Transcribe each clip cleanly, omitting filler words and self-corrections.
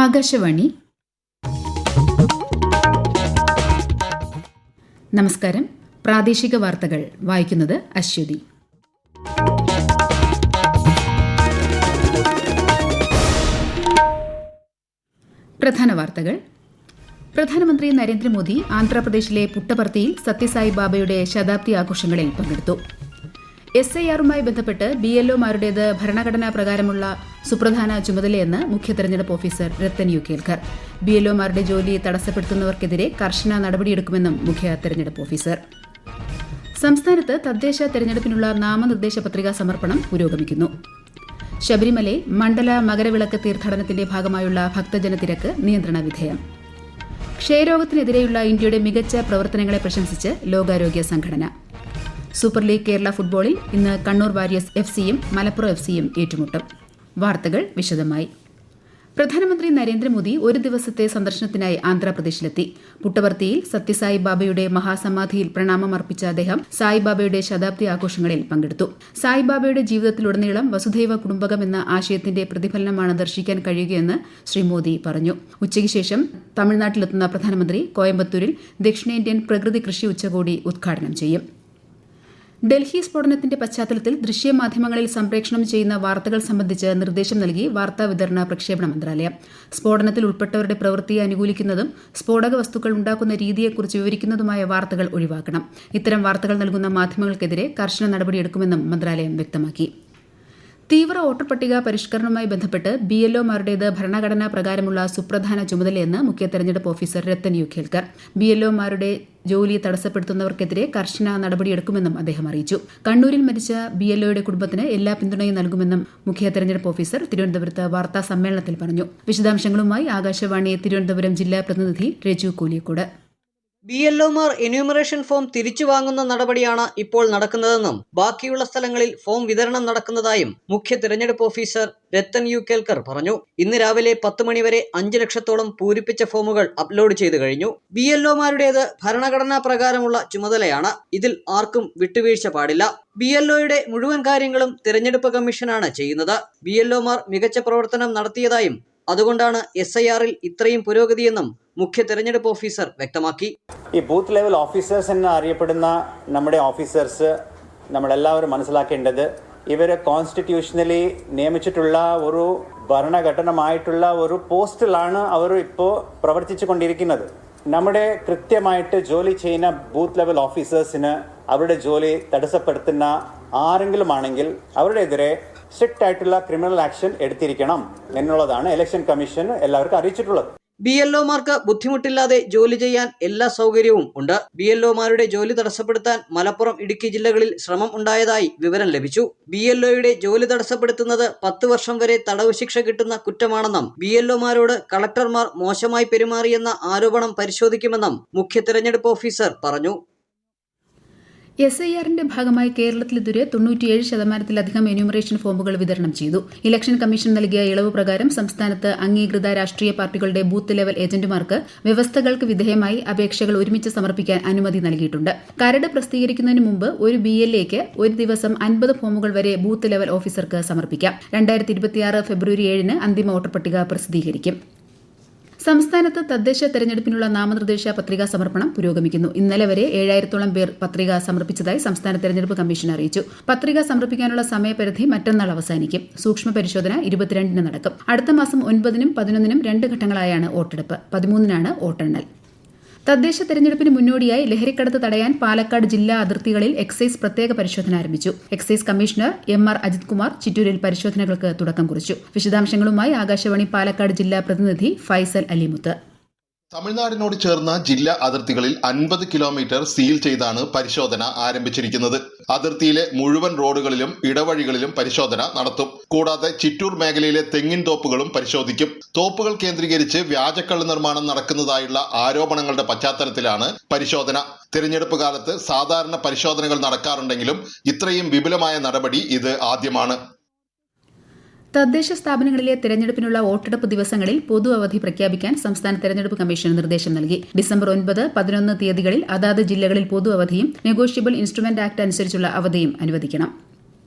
ആകാശവാണി. നമസ്കാരം. പ്രാദേശിക വാർത്തകൾ വായിക്കുന്നത് അശ്വതി. പ്രധാന വാർത്തകൾ. പ്രധാനമന്ത്രി നരേന്ദ്രമോദി ആന്ധ്രാപ്രദേശിലെ പുട്ടപർത്തിയിൽ സത്യസായി ബാബയുടെ ശതാബ്ദി ആഘോഷങ്ങളിൽ പങ്കെടുത്തു. SIR-മായി ബന്ധപ്പെട്ട് BLO-മാരുടേത് ഭരണഘടനാ പ്രകാരമുള്ള സുപ്രധാന ചുമതലയെന്ന് മുഖ്യ തെരഞ്ഞെടുപ്പ് ഓഫീസർ രത്തൻ യു കേൽക്കർ. BLO-മാരുടെ ജോലി തടസ്സപ്പെടുത്തുന്നവർക്കെതിരെ കർശന നടപടിയെടുക്കുമെന്നും മുഖ്യ തെരഞ്ഞെടുപ്പ് ഓഫീസർ. സംസ്ഥാനത്ത് തദ്ദേശ തെരഞ്ഞെടുപ്പിനുള്ള നാമനിർദ്ദേശ പത്രികാ സമർപ്പണം പുരോഗമിക്കുന്നു. ശബരിമലയിൽ മണ്ഡല മകരവിളക്ക് തീർത്ഥാടനത്തിന്റെ ഭാഗമായുള്ള ഭക്തജന തിരക്ക് നിയന്ത്രണ വിധേയം. ക്ഷയരോഗത്തിനെതിരെയുള്ള ഇന്ത്യയുടെ മികച്ച പ്രവർത്തനങ്ങളെ പ്രശംസിച്ച് ലോകാരോഗ്യ സംഘടന. സൂപ്പർ ലീഗ് കേരള ഫുട്ബോളിൽ ഇന്ന് കണ്ണൂർ വാരിയേഴ്സ് FCയും മലപ്പുറം FCയും ഏറ്റുമുട്ടും. വാർത്തകൾ വിശദമായി. പ്രധാനമന്ത്രി നരേന്ദ്രമോദി ഒരു ദിവസത്തെ സന്ദർശനത്തിനായി ആന്ധ്രാപ്രദേശിലെത്തി. പുട്ടപർത്തിയിൽ സത്യസായി ബാബയുടെ മഹാസമാധിയിൽ പ്രണാമമർപ്പിച്ച അദ്ദേഹം സായിബാബയുടെ ശതാബ്ദി ആഘോഷങ്ങളിൽ പങ്കെടുത്തു. സായിബാബയുടെ ജീവിതത്തിലുടനീളം വസുധൈവ കുടുംബകം എന്ന ആശയത്തിന്റെ പ്രതിഫലനമാണ് ദർശിക്കാൻ കഴിയുകയെന്ന് ശ്രീ മോദി പറഞ്ഞു. ഉച്ചയ്ക്ക് ശേഷം തമിഴ്നാട്ടിലെത്തുന്ന പ്രധാനമന്ത്രി കോയമ്പത്തൂരിൽ ദക്ഷിണേന്ത്യൻ പ്രകൃതി കൃഷി ഉച്ചകോടി ഉദ്ഘാടനം ചെയ്യും. ഡൽഹി സ്ഫോടനത്തിന്റെ പശ്ചാത്തലത്തിൽ ദൃശ്യമാധ്യമങ്ങളിൽ സംപ്രേഷണം ചെയ്യുന്ന വാർത്തകൾ സംബന്ധിച്ച് നിർദ്ദേശം നൽകി വാർത്താവിതരണ പ്രക്ഷേപണ മന്ത്രാലയം. സ്ഫോടനത്തിൽ ഉൾപ്പെട്ടവരുടെ പ്രവൃത്തിയെ അനുകൂലിക്കുന്നതും സ്ഫോടക വസ്തുക്കൾ ഉണ്ടാക്കുന്ന രീതിയെക്കുറിച്ച് വിവരിക്കുന്നതുമായ വാർത്തകൾ ഒഴിവാക്കണം. ഇത്തരം വാർത്തകൾ നൽകുന്ന മാധ്യമങ്ങൾക്കെതിരെ കർശന നടപടിയെടുക്കുമെന്നും മന്ത്രാലയം വ്യക്തമാക്കി. തീവ്ര വോട്ടർ പട്ടിക പരിഷ്കരണവുമായി ബന്ധപ്പെട്ട് BLO-മാരുടേത് ഭരണഘടനാ പ്രകാരമുള്ള സുപ്രധാന ചുമതലയെന്ന് മുഖ്യ തെരഞ്ഞെടുപ്പ് ഓഫീസർ രത്തൻ യു കേൽക്കർ. BLO-മാരുടെ ജോലി തടസ്സപ്പെടുത്തുന്നവർക്കെതിരെ കർശന നടപടിയെടുക്കുമെന്നും അദ്ദേഹം അറിയിച്ചു. കണ്ണൂരിൽ മരിച്ച BLO-യുടെ കുടുംബത്തിന് എല്ലാ പിന്തുണയും നൽകുമെന്നും മുഖ്യ തെരഞ്ഞെടുപ്പ് ഓഫീസർ തിരുവനന്തപുരത്ത് വാർത്താ സമ്മേളനത്തിൽ പറഞ്ഞു. വിശദാംശങ്ങളുമായി ആകാശവാണി തിരുവനന്തപുരം ജില്ലാ പ്രതിനിധി രജു കൂലിയക്കോട്. BLO-മാർ എന്യൂമറേഷൻ ഫോം തിരിച്ചു വാങ്ങുന്ന നടപടിയാണ് ഇപ്പോൾ നടക്കുന്നതെന്നും ബാക്കിയുള്ള സ്ഥലങ്ങളിൽ ഫോം വിതരണം നടക്കുന്നതായും മുഖ്യ തിരഞ്ഞെടുപ്പ് ഓഫീസർ രത്തൻ യു കേൽക്കർ പറഞ്ഞു. ഇന്ന് രാവിലെ 10 മണിവരെ 5 ലക്ഷത്തോളം പൂരിപ്പിച്ച ഫോമുകൾ അപ്ലോഡ് ചെയ്തു കഴിഞ്ഞു. BLO-മാരുടേത് ഭരണഘടനാ പ്രകാരമുള്ള ചുമതലയാണ്. ഇതിൽ ആർക്കും വിട്ടുവീഴ്ച പാടില്ല. BLO-യുടെ മുഴുവൻ കാര്യങ്ങളും തിരഞ്ഞെടുപ്പ് കമ്മീഷനാണ് ചെയ്യുന്നത്. BLO-മാർ മികച്ച പ്രവർത്തനം നടത്തിയതായും അതുകൊണ്ടാണ് SIR-ൽ ഇത്രയും പുരോഗതിയെന്നും മുഖ്യ തെരഞ്ഞെടുപ്പ് ഓഫീസർ വ്യക്തമാക്കി. ഈ ബൂത്ത് ലെവൽ ഓഫീസേഴ്സ് എന്ന് അറിയപ്പെടുന്ന നമ്മുടെ ഓഫീസേഴ്സ് നമ്മളെല്ലാവരും മനസ്സിലാക്കേണ്ടത് ഇവരെ കോൺസ്റ്റിറ്റ്യൂഷണലി നിയമിച്ചിട്ടുള്ള ഒരു ഭരണഘടനമായിട്ടുള്ള ഒരു പോസ്റ്റിലാണ് അവർ ഇപ്പോൾ പ്രവർത്തിച്ചു കൊണ്ടിരിക്കുന്നത്. നമ്മുടെ കൃത്യമായിട്ട് ജോലി ചെയ്യുന്ന ബൂത്ത് ലെവൽ ഓഫീസേഴ്സിന് അവരുടെ ജോലി തടസ്സപ്പെടുത്തുന്ന ആരെങ്കിലും ആണെങ്കിൽ അവരുടെതിരെ സ്ട്രിക്റ്റ് ആയിട്ടുള്ള ക്രിമിനൽ ആക്ഷൻ എടുത്തിരിക്കണം എന്നുള്ളതാണ് ഇലക്ഷൻ കമ്മീഷൻ എല്ലാവർക്കും അറിയിച്ചിട്ടുള്ളത്. BLO-മാർക്ക് ബുദ്ധിമുട്ടില്ലാതെ ജോലി ചെയ്യാൻ എല്ലാ സൗകര്യവും ഉണ്ട്. BLO-മാരുടെ ജോലി തടസ്സപ്പെടുത്താൻ മലപ്പുറം, ഇടുക്കി ജില്ലകളിൽ ശ്രമം ഉണ്ടായതായി വിവരം ലഭിച്ചു. BLO-യുടെ ജോലി തടസ്സപ്പെടുത്തുന്നത് 10 വർഷം വരെ തടവ് ശിക്ഷ കിട്ടുന്ന കുറ്റമാണെന്നും BLO-മാരോട് കളക്ടർമാർ മോശമായി പെരുമാറിയെന്ന ആരോപണം പരിശോധിക്കുമെന്നും മുഖ്യ തെരഞ്ഞെടുപ്പ് ഓഫീസർ പറഞ്ഞു. SIR-ന്റെ ഭാഗമായി കേരളത്തിൽ ഇതുവരെ 97% എന്യൂമറേഷൻ ഫോമുകൾ വിതരണം ചെയ്തു. ഇലക്ഷൻ കമ്മീഷൻ നൽകിയ ഇളവ് പ്രകാരം സംസ്ഥാനത്ത് അംഗീകൃത രാഷ്ട്രീയ പാർട്ടികളുടെ ബൂത്ത് ലെവൽ ഏജന്റുമാർക്ക് വ്യവസ്ഥകൾക്ക് വിധേയമായി അപേക്ഷകൾ ഒരുമിച്ച് സമർപ്പിക്കാൻ അനുമതി നൽകിയിട്ടുണ്ട്. കരട് പ്രസിദ്ധീകരിക്കുന്നതിന് മുമ്പ് ഒരു BLA-ക്ക് ഒരു ദിവസം 50 ഫോമുകൾ വരെ ബൂത്ത് ലെവൽ ഓഫീസർക്ക് സമർപ്പിക്കാം. 2026 ഫെബ്രുവരി 7-ന് അന്തിമ വോട്ടർ പട്ടിക പ്രസിദ്ധീകരിക്കും. സംസ്ഥാനത്ത് തദ്ദേശ തെരഞ്ഞെടുപ്പിനുള്ള നാമനിർദ്ദേശ പത്രികാ സമർപ്പണം പുരോഗമിക്കുന്നു. ഇന്നലെ വരെ 7000-ഓളം പേർ പത്രിക സമർപ്പിച്ചതായി സംസ്ഥാന തെരഞ്ഞെടുപ്പ് കമ്മീഷൻ അറിയിച്ചു. പത്രിക സമർപ്പിക്കാനുള്ള സമയപരിധി മറ്റന്നാൾ അവസാനിക്കും. സൂക്ഷ്മ പരിശോധന 22-ന് നടക്കും. അടുത്ത മാസം 9-നും 11-നും 2 ഘട്ടങ്ങളായാണ് വോട്ടെടുപ്പ്. 13-നാണ് വോട്ടെണ്ണൽ. തദ്ദേശ തെരഞ്ഞെടുപ്പിന് മുന്നോടിയായി ലഹരിക്കടത്ത് തടയാൻ പാലക്കാട് ജില്ലാ അതിർത്തികളിൽ എക്സൈസ് പ്രത്യേക പരിശോധന ആരംഭിച്ചു. Excise commissioner MR Ajith Kumar ചിറ്റൂരിൽ പരിശോധനകൾക്ക് തുടക്കം കുറിച്ചു. വിശദാംശങ്ങളുമായി ആകാശവാണി പാലക്കാട് ജില്ലാ പ്രതിനിധി ഫൈസൽ അലിമുത്ത്. തമിഴ്നാടിനോട് ചേർന്ന ജില്ലാ അതിർത്തികളിൽ 50 കിലോമീറ്റർ സീൽ ചെയ്താണ് പരിശോധന ആരംഭിച്ചിരിക്കുന്നത്. അതിർത്തിയിലെ മുഴുവൻ റോഡുകളിലും ഇടവഴികളിലും പരിശോധന നടത്തും. കൂടാതെ ചിറ്റൂർ മേഖലയിലെ തെങ്ങിൻ തോപ്പുകളും പരിശോധിക്കും. തോപ്പുകൾ കേന്ദ്രീകരിച്ച് വ്യാജക്കള്ള് നിർമ്മാണം നടക്കുന്നതായുള്ള ആരോപണങ്ങളുടെ പശ്ചാത്തലത്തിലാണ് പരിശോധന. തിരഞ്ഞെടുപ്പ് കാലത്ത് സാധാരണ പരിശോധനകൾ നടക്കാറുണ്ടെങ്കിലും ഇത്രയും വിപുലമായ നടപടി ഇത് ആദ്യമാണ്. തദ്ദേശ സ്ഥാപനങ്ങളിലെ തെരഞ്ഞെടുപ്പിനുള്ള വോട്ടെടുപ്പ് ദിവസങ്ങളിൽ പൊതു അവധി പ്രഖ്യാപിക്കാൻ സംസ്ഥാന തെരഞ്ഞെടുപ്പ് കമ്മീഷൻ നിർദ്ദേശം നൽകി. ഡിസംബർ 9, 11 തീയതികളിൽ അതാത് ജില്ലകളിൽ പൊതു അവധിയും നെഗോഷ്യബിൾ ഇൻസ്ട്രുമെന്റ് ആക്ട് അനുസരിച്ചുള്ള അവധിയും അനുവദിക്കണം.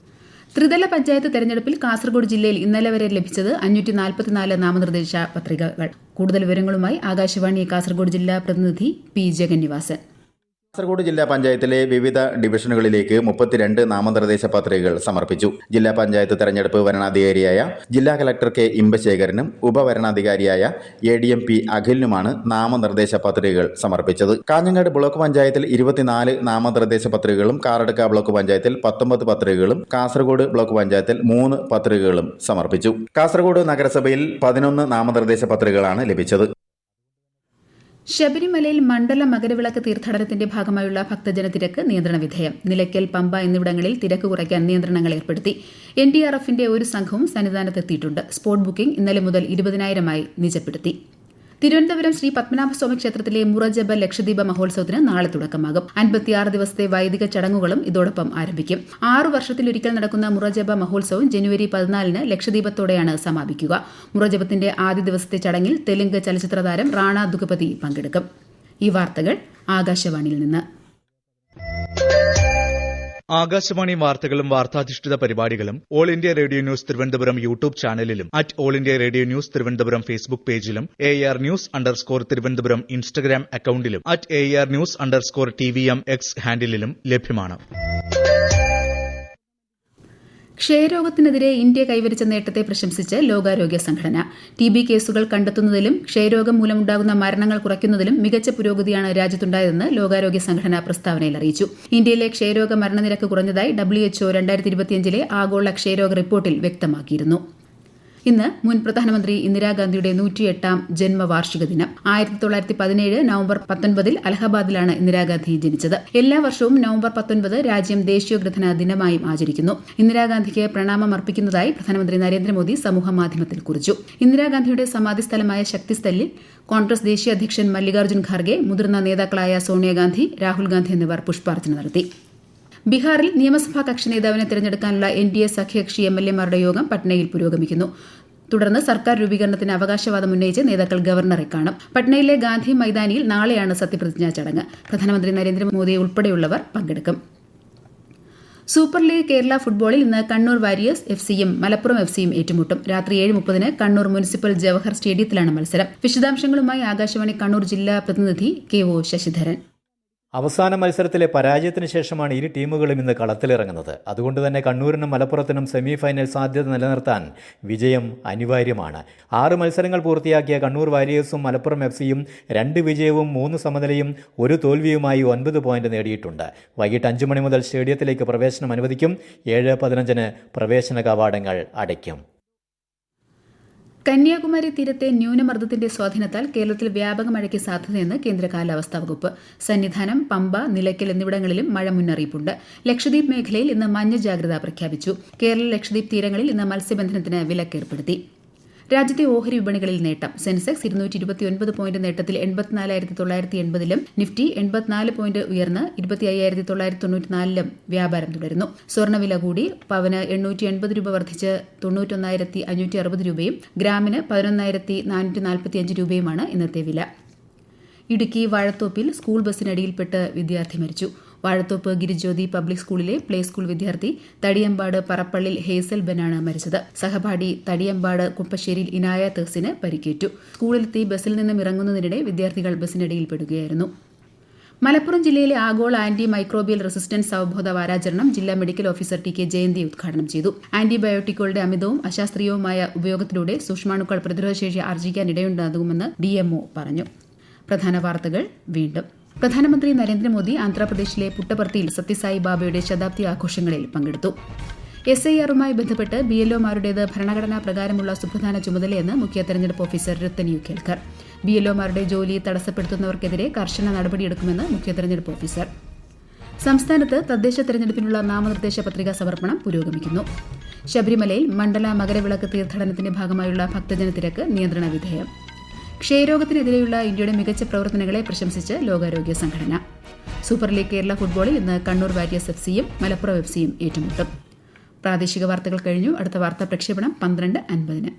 ത്രിതല പഞ്ചായത്ത് തെരഞ്ഞെടുപ്പിൽ കാസർഗോഡ് ജില്ലയിൽ ഇന്നലെ വരെ ലഭിച്ചത് 544 നാമനിർദ്ദേശ പത്രികകൾ. കൂടുതൽ വിവരങ്ങളുമായി ആകാശവാണി കാസർഗോഡ് ജില്ലാ പ്രതിനിധി പി ജഗന്നിവാസൻ. കാസർഗോഡ് ജില്ലാ പഞ്ചായത്തിലെ വിവിധ ഡിവിഷനുകളിലേക്ക് 32 നാമനിർദ്ദേശ പത്രികകൾ സമർപ്പിച്ചു. ജില്ലാ പഞ്ചായത്ത് തെരഞ്ഞെടുപ്പ് വരണാധികാരിയായ ജില്ലാ കലക്ടർ കെ ഇമ്പശേഖരനും ഉപവരണാധികാരിയായ ADMP അഖിലിനുമാണ് നാമനിർദ്ദേശ പത്രികകൾ സമർപ്പിച്ചത്. കാഞ്ഞങ്ങാട് ബ്ലോക്ക് പഞ്ചായത്തിൽ 24 നാമനിർദ്ദേശ പത്രികകളും, കാറടുക്ക ബ്ലോക്ക് പഞ്ചായത്തിൽ 19 പത്രികകളും, കാസർഗോഡ് ബ്ലോക്ക് പഞ്ചായത്തിൽ 3 പത്രികകളും സമർപ്പിച്ചു. കാസർഗോഡ് നഗരസഭയിൽ 11 നാമനിർദ്ദേശ പത്രികകളാണ് ലഭിച്ചത്. ശബരിമലയിൽ മണ്ഡല മകരവിളക്ക് തീർത്ഥാടനത്തിന്റെ ഭാഗമായുള്ള ഭക്തജന തിരക്ക് നിയന്ത്രണ വിധേയം. നിലയ്ക്കൽ, പമ്പ എന്നിവിടങ്ങളിൽ തിരക്ക് കുറയ്ക്കാൻ നിയന്ത്രണങ്ങൾ ഏർപ്പെടുത്തി. NDRFന്റെ ഒരു സംഘവും സന്നിധാനത്തെത്തിയിട്ടുണ്ട്. സ്പോട്ട് ബുക്കിംഗ് ഇന്നലെ മുതൽ 20,000 നിജപ്പെടുത്തി. തിരുവനന്തപുരം ശ്രീ പത്മനാഭസ്വാമി ക്ഷേത്രത്തിലെ മുറജപ ലക്ഷദ്വീപ മഹോത്സവത്തിന് നാളെ തുടക്കമാകും. 56 ദിവസത്തെ വൈദിക ചടങ്ങുകളും ഇതോടൊപ്പം ആരംഭിക്കും. 6 വർഷത്തിലൊരിക്കൽ നടക്കുന്ന മുറജപ മഹോത്സവം ജനുവരി 14 ലക്ഷദ്വീപത്തോടെയാണ് സമാപിക്കുക. മുറജപത്തിന്റെ ആദ്യ ദിവസത്തെ ചടങ്ങിൽ തെലുങ്ക് ചലച്ചിത്ര താരം റാണ ദുഗപതി പങ്കെടുക്കും. ഈ വാർത്തകൾ ആകാശവാണിയിൽ നിന്ന്. ആകാശവാണി വാർത്തകളും വാർത്താധിഷ്ഠിത പരിപാടികളും All India Radio News Thiruvananthapuram YouTube ചാനലിലും All India Radio News Thiruvananthapuram Facebook പേജിലും AR News_ തിരുവനന്തപുരം ഇൻസ്റ്റഗ്രാം അക്കൌണ്ടിലും AR News_TVM X ഹാൻഡിലും ലഭ്യമാണ്. ക്ഷയരോഗത്തിനെതിരെ ഇന്ത്യ കൈവരിച്ച നേട്ടത്തെ പ്രശംസിച്ച് ലോകാരോഗ്യ സംഘടന. TB കേസുകൾ കണ്ടെത്തുന്നതിലും ക്ഷയരോഗം മൂലമുണ്ടാകുന്ന മരണങ്ങൾ കുറയ്ക്കുന്നതിലും മികച്ച പുരോഗതിയാണ് രാജ്യത്തുണ്ടായതെന്ന് ലോകാരോഗ്യ സംഘടന പ്രസ്താവനയിൽ അറിയിച്ചു. ഇന്ത്യയിലെ ക്ഷയരോഗ മരണനിരക്ക് കുറഞ്ഞതായി WHO 2025 ആഗോള ക്ഷയരോഗ റിപ്പോർട്ടിൽ വ്യക്തമാക്കിയിരുന്നു. ഇന്ന് മുൻ പ്രധാനമന്ത്രി ഇന്ദിരാഗാന്ധിയുടെ 108ാം ജന്മവാർഷിക ദിനം. 1917 നവംബർ 19 അലഹബാദിലാണ് ഇന്ദിരാഗാന്ധി ജനിച്ചത്. എല്ലാ വർഷവും നവംബർ 19 രാജ്യം ദേശീയോദ്ഗ്രഥന ദിനമായും ആചരിക്കുന്നു. ഇന്ദിരാഗാന്ധിക്ക് പ്രണാമം അർപ്പിക്കുന്നതായി പ്രധാനമന്ത്രി നരേന്ദ്രമോദി സമൂഹമാധ്യമത്തിൽ കുറിച്ചു. ഇന്ദിരാഗാന്ധിയുടെ സമാധി സ്ഥലമായ ശക്തിസ്ഥലിൽ കോൺഗ്രസ് ദേശീയ അധ്യക്ഷൻ മല്ലികാർജ്ജുൻ ഖാർഗെ, മുതിർന്ന നേതാക്കളായ സോണിയാഗാന്ധി, രാഹുൽ ഗാന്ധി എന്നിവർ പുഷ്പാർച്ചന നടത്തി. ബീഹാറിൽ നിയമസഭാ കക്ഷി നേതാവിനെ തെരഞ്ഞെടുക്കാനുള്ള NDA സഖ്യകക്ഷി MLA-മാരുടെ യോഗം പട്നയിൽ പുരോഗമിക്കുന്നു. തുടർന്ന് സർക്കാർ രൂപീകരണത്തിന് അവകാശവാദം ഉന്നയിച്ച് നേതാക്കൾ ഗവർണറെ കാണും. പട്നയിലെ ഗാന്ധി മൈതാനിയിൽ നാളെയാണ് സത്യപ്രതിജ്ഞാ ചടങ്ങ്. പ്രധാനമന്ത്രി നരേന്ദ്രമോദി ഉൾപ്പെടെയുള്ളവർ പങ്കെടുക്കും. സൂപ്പർ ലീഗ് കേരള ഫുട്ബോളിൽ ഇന്ന് കണ്ണൂർ വാരിയേഴ്സ് FCയും മലപ്പുറം FCയും ഏറ്റുമുട്ടും. രാത്രി 7:30 കണ്ണൂർ മുനിസിപ്പൽ ജവഹർ സ്റ്റേഡിയത്തിലാണ് മത്സരം. വിശദാംശങ്ങളുമായി ആകാശവാണി കണ്ണൂർ ജില്ലാ പ്രതിനിധി KO ശശിധരൻ. അവസാന മത്സരത്തിലെ പരാജയത്തിന് ശേഷമാണ് ഇരു ടീമുകളും ഇന്ന് കളത്തിലിറങ്ങുന്നത്. അതുകൊണ്ട് തന്നെ കണ്ണൂരിനും മലപ്പുറത്തിനും സെമി ഫൈനൽ സാധ്യത നിലനിർത്താൻ വിജയം അനിവാര്യമാണ്. 6 മത്സരങ്ങൾ പൂർത്തിയാക്കിയ കണ്ണൂർ വാരിയേഴ്സും മലപ്പുറം FCയും 2 വിജയവും 3 സമനിലയും 1 തോൽവിയുമായി 9 പോയിന്റ് നേടിയിട്ടുണ്ട്. വൈകിട്ട് 5 മണി മുതൽ സ്റ്റേഡിയത്തിലേക്ക് പ്രവേശനം അനുവദിക്കും. 7:15 പ്രവേശന കവാടങ്ങൾ അടയ്ക്കും. കന്യാകുമാരി തീരത്തെ ന്യൂനമർദ്ദത്തിന്റെ സ്വാധീനത്താൽ കേരളത്തിൽ വ്യാപക മഴയ്ക്ക് സാധ്യതയെന്ന് കേന്ദ്ര കാലാവസ്ഥാ വകുപ്പ്. സന്നിധാനം, പമ്പ, നിലയ്ക്കൽ എന്നിവിടങ്ങളിലും മഴ മുന്നറിയിപ്പുണ്ട്. ലക്ഷദ്വീപ് മേഖലയിൽ ഇന്ന് മഞ്ഞ ജാഗ്രത പ്രഖ്യാപിച്ചു. കേരള ലക്ഷദ്വീപ് തീരങ്ങളിൽ ഇന്ന് മത്സ്യബന്ധനത്തിന് വിലക്കേർപ്പെടുത്തി. രാജ്യത്തെ ഓഹരി വിപണികളിൽ നേട്ടം. സെൻസെക്സ് 229 പോയിന്റ് നേട്ടത്തിൽ 84,980-ലും നിഫ്റ്റി 84 പോയിന്റ് ഉയർന്ന് 25,994-ലും വ്യാപാരം തുടരുന്നു. സ്വർണ്ണവില കൂടി. പവന് 880 രൂപ വർദ്ധിച്ച് 91,560 രൂപയും ഗ്രാമിന് 11,445 രൂപയുമാണ് ഇന്നത്തെ വില. ഇടുക്കി വാഴത്തോപ്പിൽ സ്കൂൾ ബസ്സിനടിയിൽപ്പെട്ട് വിദ്യാർത്ഥി മരിച്ചു. വാഴത്തോപ്പ് ഗിരിജ്യോതി പബ്ലിക് സ്കൂളിലെ പ്ലേ സ്കൂൾ വിദ്യാർത്ഥി തടിയമ്പാട് പറപ്പള്ളിൽ ഹേസൽ ബെനാണ് മരിച്ചത്. സഹപാഠി തടിയമ്പാട് കുപ്പശ്ശേരിയിൽ ഇനായ തേസിന് പരിക്കേറ്റു. സ്കൂളിലെത്തി ബസ്സിൽ നിന്നും ഇറങ്ങുന്നതിനിടെ വിദ്യാർത്ഥികൾ ബസ്സിനടിയിൽപ്പെടുകയായിരുന്നു. മലപ്പുറം ജില്ലയിലെ ആഗോള ആന്റി മൈക്രോബിയൽ റെസിസ്റ്റൻസ് അവബോധ വാരാചരണം ജില്ലാ മെഡിക്കൽ ഓഫീസർ TK ജയന്തി ഉദ്ഘാടനം ചെയ്തു. ആന്റിബയോട്ടിക്കുകളുടെ അമിതവും അശാസ്ത്രീയവുമായ ഉപയോഗത്തിലൂടെ സൂക്ഷ്മാണുക്കൾ പ്രതിരോധശേഷി ആർജിക്കാനിടയുണ്ടാകുമെന്ന് DMO പറഞ്ഞു. പ്രധാന വാർത്തകൾ വീണ്ടും. പ്രധാനമന്ത്രി നരേന്ദ്രമോദി ആന്ധ്രാപ്രദേശിലെ പുട്ടപർത്തിയിൽ സത്യസായി ബാബയുടെ ശതാബ്ദി ആഘോഷങ്ങളിൽ പങ്കെടുത്തു. SIR-മായി ബന്ധപ്പെട്ട് BLO-മാരുടേത് ഭരണഘടനാ പ്രകാരമുള്ള സുപ്രധാന ചുമതലയെന്ന് മുഖ്യ തെരഞ്ഞെടുപ്പ് ഓഫീസർ രത്തൻ യു കേൽക്കർ. BLO-മാരുടെ ജോലി തടസ്സപ്പെടുത്തുന്നവർക്കെതിരെ കർശന നടപടിയെടുക്കുമെന്ന് മുഖ്യ തെരഞ്ഞെടുപ്പ് ഓഫീസർ. സംസ്ഥാനത്ത് തദ്ദേശ തെരഞ്ഞെടുപ്പിനുള്ള നാമനിർദ്ദേശ പത്രികാ സമർപ്പണം പുരോഗമിക്കുന്നു. ശബരിമലയിൽ മണ്ഡല മകരവിളക്ക് തീർത്ഥാടനത്തിന്റെ ഭാഗമായുള്ള ഭക്തജന തിരക്ക് നിയന്ത്രണ വിധേയം. ക്ഷയരോഗത്തിനെതിരെയുള്ള ഇന്ത്യയുടെ മികച്ച പ്രവർത്തനങ്ങളെ പ്രശംസിച്ച് ലോകാരോഗ്യ സംഘടന. സൂപ്പർ ലീഗ് കേരള ഫുട്ബോളിൽ ഇന്ന് കണ്ണൂർ വാരിയേഴ്സ് FCയും മലപ്പുറം FCയും ഏറ്റുമുട്ടും. പ്രാദേശിക വാർത്തകൾ കഴിഞ്ഞു. അടുത്ത വാർത്താ പ്രക്ഷേപണം 12:50.